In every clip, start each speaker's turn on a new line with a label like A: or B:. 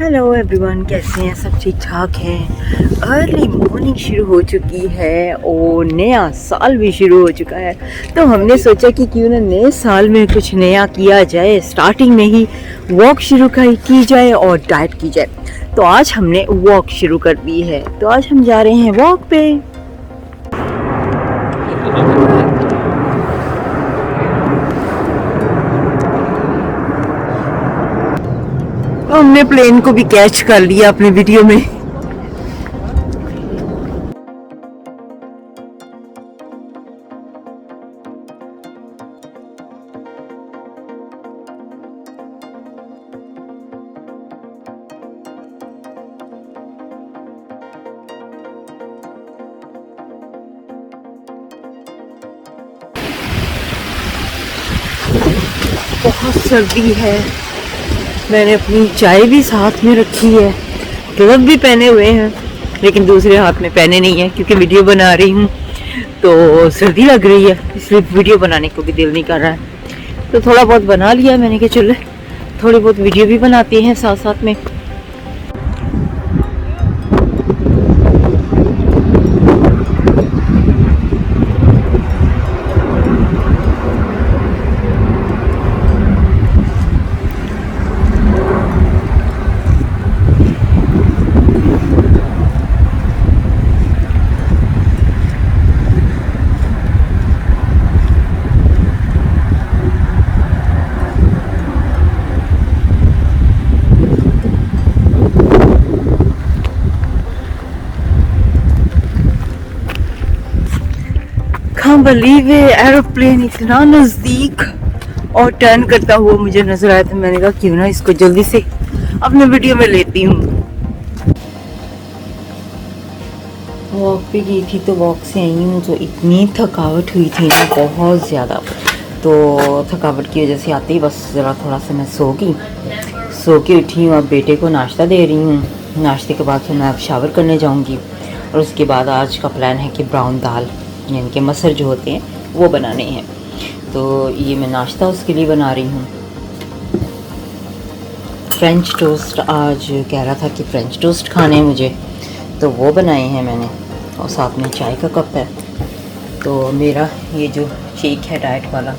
A: Hello everyone, कैसे हैं? सब ठीक ठाक हैं। अर्ली मॉर्निंग शुरू हो चुकी है और नया साल भी शुरू हो चुका है। तो हमने सोचा कि क्यों ना नए साल में कुछ नया किया जाए, स्टार्टिंग में ही वॉक शुरू की जाए और डाइट की जाए। तो आज हमने वॉक शुरू कर दी है। तो आज हम जा रहे हैं वॉक पे। हमने प्लेन को भी कैच कर लिया अपने वीडियो में। बहुत सर्दी है। मैंने अपनी चाय भी साथ में रखी है, ग्लव भी पहने हुए हैं, लेकिन दूसरे हाथ में पहने नहीं है क्योंकि वीडियो बना रही हूँ। तो सर्दी लग रही है, इसलिए वीडियो बनाने को भी दिल नहीं कर रहा है। तो थोड़ा बहुत बना लिया मैंने कि चलो थोड़ी बहुत वीडियो भी बनाते हैं साथ साथ में। can't believe it, एरोप्लेन इतना नजदीक और टर्न करता हुआ मुझे नजर आया। था मैंने कहा क्यों ना इसको जल्दी से अपने वीडियो में लेती हूँ। वॉक पे गई थी तो वॉक से आई हूँ तो इतनी थकावट हुई थी ना, बहुत ज़्यादा। तो थकावट की वजह से आते ही बस ज़रा थोड़ा सा मैं सो के उठी हूँ। अब बेटे को नाश्ता दे रही हूँ। नाश्ते के बाद फिर मैं अब शावर करने जाऊँगी और उसके बाद आज का प्लान है कि ब्राउन दाल यानी कि मसर जो होते हैं वो बनाने हैं। तो ये मैं नाश्ता उसके लिए बना रही हूँ। फ्रेंच टोस्ट आज कह रहा था कि फ्रेंच टोस्ट खाने हैं मुझे, तो वो बनाए हैं मैंने और साथ में चाय का कप है। तो मेरा ये जो शेक है डाइट वाला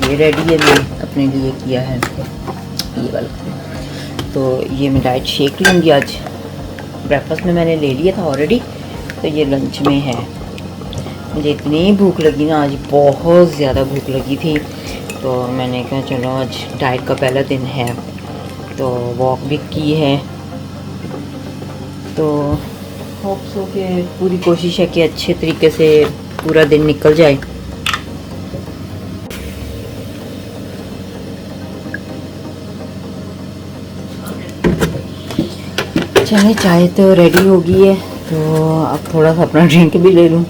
A: ये रेडी है, मैंने अपने लिए किया है ये वाला। तो ये मैं डाइट शेक लूँगी आज। ब्रेकफास्ट में मैंने ले लिया था ऑलरेडी, तो ये लंच में है। मुझे इतनी भूख लगी ना, आज बहुत ज़्यादा भूख लगी थी। तो मैंने कहा चलो आज डाइट का पहला दिन है, तो वॉक भी की है। तो होप सो के पूरी कोशिश है कि अच्छे तरीके से पूरा दिन निकल जाए। चलिए चाय तो रेडी हो गई है, तो अब थोड़ा सा अपना ड्रिंक भी ले लूँ।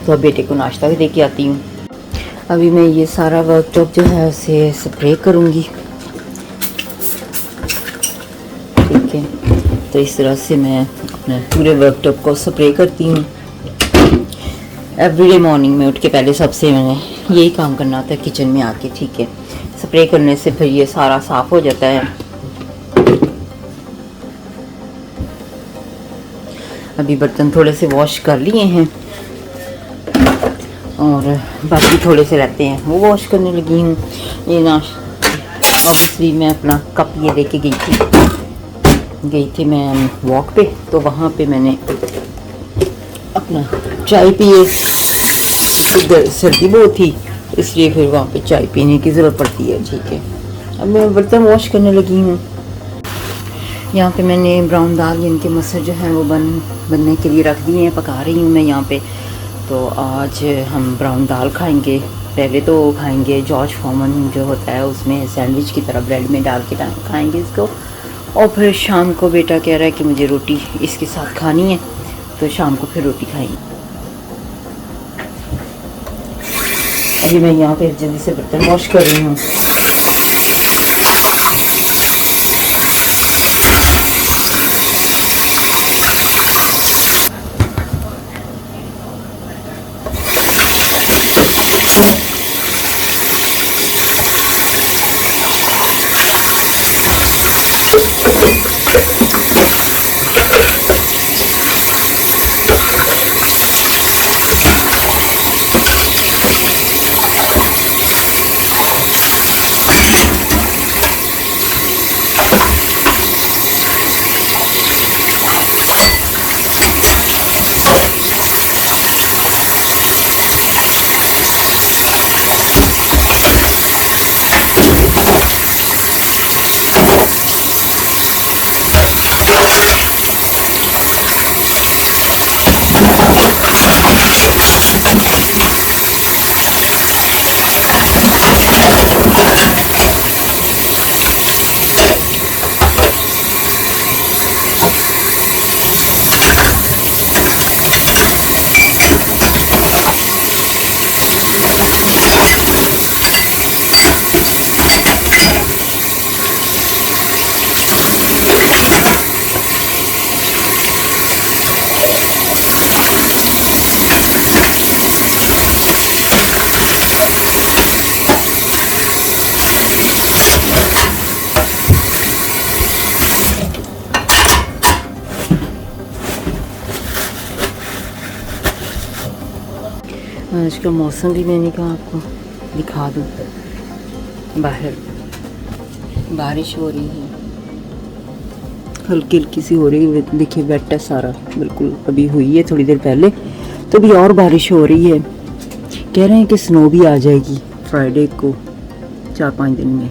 A: तो अब बेटे को नाश्ता भी दे के आती हूँ। अभी मैं ये सारा वर्कटॉप जो है उसे स्प्रे करूँगी। ठीक है, तो इस तरह से मैं अपने पूरे वर्कटॉप को स्प्रे करती हूँ। एवरीडे मॉर्निंग में उठ के पहले सबसे मैंने यही काम करना होता है किचन में आके। ठीक है, स्प्रे करने से फिर ये सारा साफ़ हो जाता है। अभी बर्तन थोड़े से वॉश कर लिए हैं और बाकी थोड़े से रहते हैं वो वॉश करने लगी हूँ। ये ऑब्वियसली मैं अपना कप ये लेके गई थी मैं वॉक पे, तो वहाँ पे मैंने अपना चाय पिए। सर्दी बहुत थी इसलिए फिर वहाँ पे चाय पीने की ज़रूरत पड़ती है। ठीक है, अब मैं बर्तन वॉश करने लगी हूँ। यहाँ पे मैंने ब्राउन दाल यानी कि मसर जो है वो बनने के लिए रख दिए हैं, पका रही हूँ मैं यहाँ पे। तो आज हम ब्राउन दाल खाएंगे। पहले तो खाएंगे जॉर्ज फॉर्मन जो होता है उसमें सैंडविच की तरह ब्रेड में डाल के खाएंगे इसको, और फिर शाम को बेटा कह रहा है कि मुझे रोटी इसके साथ खानी है, तो शाम को फिर रोटी खाएंगे। अभी मैं यहाँ पे जल्दी से बर्तन वॉश कर रही हूँ। आज का मौसम भी मैंने कहा आपको दिखा दूँ। बाहर बारिश हो रही है, हल्की हल्की सी हो रही है। देखिए वेट है सारा, बिल्कुल अभी हुई है थोड़ी देर पहले, तो अभी और बारिश हो रही है। कह रहे हैं कि स्नो भी आ जाएगी फ्राइडे को, 4-5 दिन में।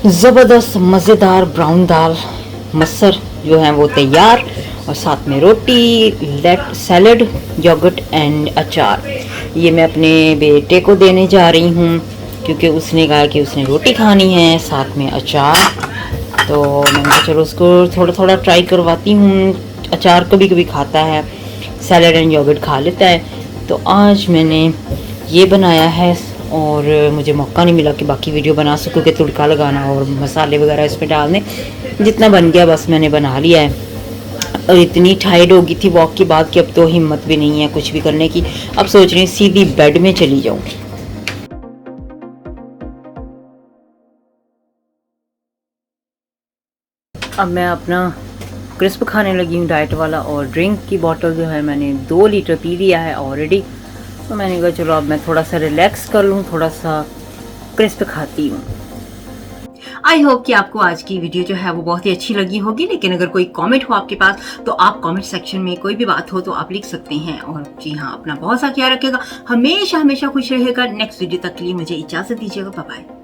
A: ज़बरदस्त मज़ेदार ब्राउन दाल मसर जो है वो तैयार, और साथ में रोटी, सैलड, योगर्ट एंड अचार। ये मैं अपने बेटे को देने जा रही हूँ क्योंकि उसने कहा कि उसने रोटी खानी है साथ में अचार। तो मैंने कहा चलो उसको थोड़ा थोड़ा ट्राई करवाती हूँ। अचार कभी कभी खाता है, सैलड एंड योगर्ट खा लेता है। तो आज मैंने ये बनाया है और मुझे मौका नहीं मिला कि बाकी वीडियो बना सकूँ कि तड़का लगाना और मसाले वगैरह इसमें डालने। जितना बन गया बस मैंने बना लिया है। और इतनी टायर्ड हो गई थी वॉक के बाद कि अब तो हिम्मत भी नहीं है कुछ भी करने की। अब सोच रही हूँ सीधी बेड में चली जाऊँ। अब मैं अपना क्रिस्प खाने लगी हूँ डाइट वाला, और ड्रिंक की बोतल जो है मैंने 2 लीटर पी लिया है ऑलरेडी। तो मैंने कहा चलो अब मैं थोड़ा सा रिलैक्स कर लूँ, थोड़ा सा क्रिस्प खाती हूँ। आई होप कि आपको आज की वीडियो जो है वो बहुत ही अच्छी लगी होगी, लेकिन अगर कोई कमेंट हो आपके पास तो आप कमेंट सेक्शन में कोई भी बात हो तो आप लिख सकते हैं। और जी हाँ, अपना बहुत सा ख्याल रखिएगा, हमेशा हमेशा खुश रहेगा। नेक्स्ट वीडियो तक के लिए मुझे इजाज़त दीजिएगा। Bye bye.